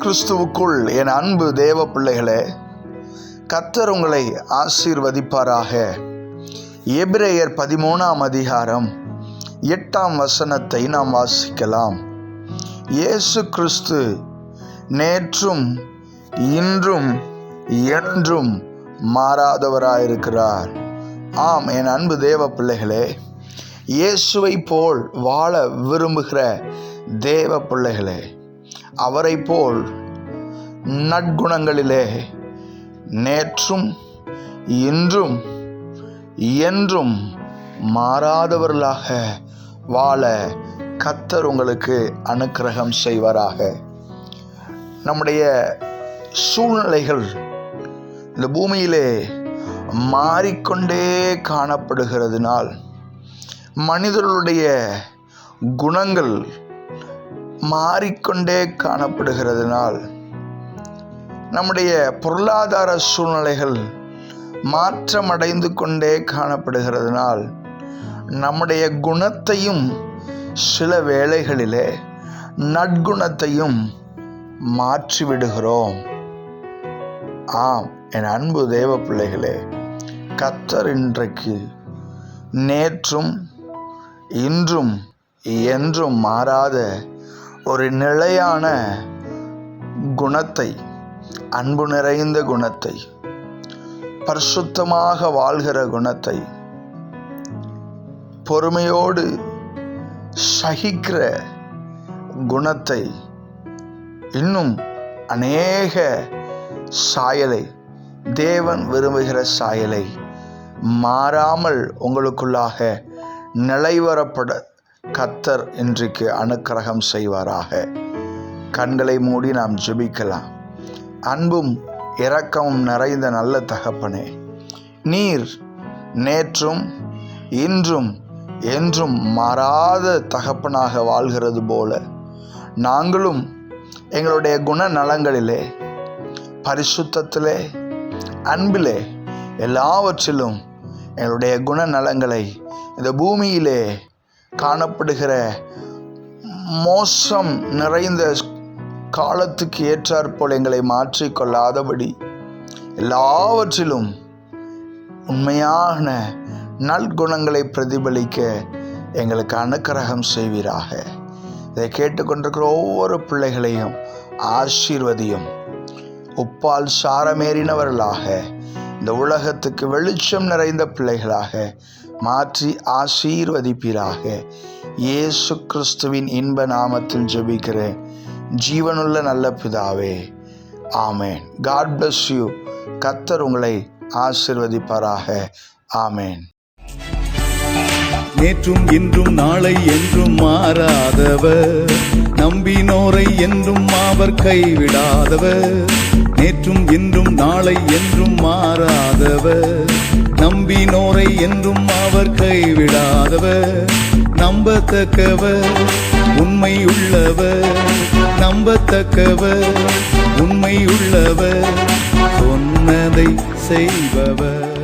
கிறிஸ்துவுக்குள் என் அன்பு தேவ பிள்ளைகளே, கர்த்தர் உங்களை ஆசீர்வதிப்பாராக. எபிரேயர் 13ஆம் அதிகாரம் 8ஆம் வசனத்தை நாம் வாசிக்கலாம். இயேசு கிறிஸ்து நேற்றும் இன்றும் என்றும் மாறாதவராயிருக்கிறார். ஆம், என் அன்பு தேவ பிள்ளைகளே, இயேசுவை போல் வாழ விரும்புகிற தேவ பிள்ளைகளே, அவரை போல் நற்குணங்களிலே நேற்றும் இன்றும் என்றும் மாறாதவர்களாக வாழ கர்த்தர் உங்களுக்கு அனுக்கிரகம் செய்வாராக. நம்முடைய சூழ்நிலைகள் இந்த பூமியிலே மாறிக்கொண்டே காணப்படுகிறதுனால், மனிதர்களுடைய குணங்கள் மாறிக்கொண்டே காணப்படுகிறதுனால், நம்முடைய பொருளாதார சூழ்நிலைகள் மாற்றமடைந்து கொண்டே காணப்படுகிறதுனால், நம்முடைய குணத்தையும் சில வேளைகளிலே நற்குணத்தையும் மாற்றிவிடுகிறோம். ஆம், என் அன்பு தேவ பிள்ளைகளே, கர்த்தர் இன்றைக்கு நேற்றும் இன்றும் என்றும் மாறாத ஒரு நிலையான குணத்தை, அன்பு நிறைந்த குணத்தை, பரிசுத்தமாக வாழ்கிற குணத்தை, பொறுமையோடு சகிக்கிற குணத்தை, இன்னும் அநேக சாயலை, தேவன் விரும்புகிற சாயலை மாறாமல் உங்களுக்குள்ளாக நிலைவரப்பட கர்த்தர் இன்றைக்கு அனுக்கிரகம் செய்வாராக. கண்களை மூடி நாம் ஜெபிக்கலாம். அன்பும் இரக்கமும் நிறைந்த நல்ல தகப்பனே, நீர் நேற்றும் இன்றும் என்றும் மாறாத தகப்பனாக வாழ்கிறது போல, நாங்களும் எங்களுடைய குணநலங்களிலே, பரிசுத்தத்திலே, அன்பிலே, எல்லாவற்றிலும் எங்களுடைய குணநலங்களை இந்த பூமியிலே காணப்படுகிற மோசம் நிறைந்த காலத்துக்கு ஏற்றாற்போல் எங்களை மாற்றிக்கொள்ளாதபடி எல்லாவற்றிலும் உண்மையான நற்குணங்களை பிரதிபலிக்க எங்களுக்கு அனுக்கிரகம் செய்வீராக. இதை கேட்டுக்கொண்டிருக்கிற ஒவ்வொரு பிள்ளைகளையும் ஆசீர்வதியும். உப்பால் சாரமேறினவர்களாக, இந்த உலகத்துக்கு வெளிச்சம் நிறைந்த பிள்ளைகளாக மாற்றி ஆசீர்வதிப்பீராக. இயேசு கிறிஸ்துவின் இன்ப நாமத்தில் ஜெபிக்கிறேன் ஜீவனுள்ள நல்ல பிதாவே, ஆமேன். God bless you. கர்த்தர் உங்களை ஆசீர்வதிப்பாராக. ஆமேன். நேற்றும் இன்றும் நாளை என்றும் மாறாதவர், நம்பினோரை என்றும் அவர் கைவிடாதவர். நேற்றும் இன்றும் நாளை என்றும் மாறாதவர், நம்பினோரை என்றும் அவர் கைவிடாதவர். நம்பத்தக்கவர், உண்மையுள்ளவர், நம்பத்தக்கவர், உண்மையுள்ளவர், சொன்னதை செய்பவர்.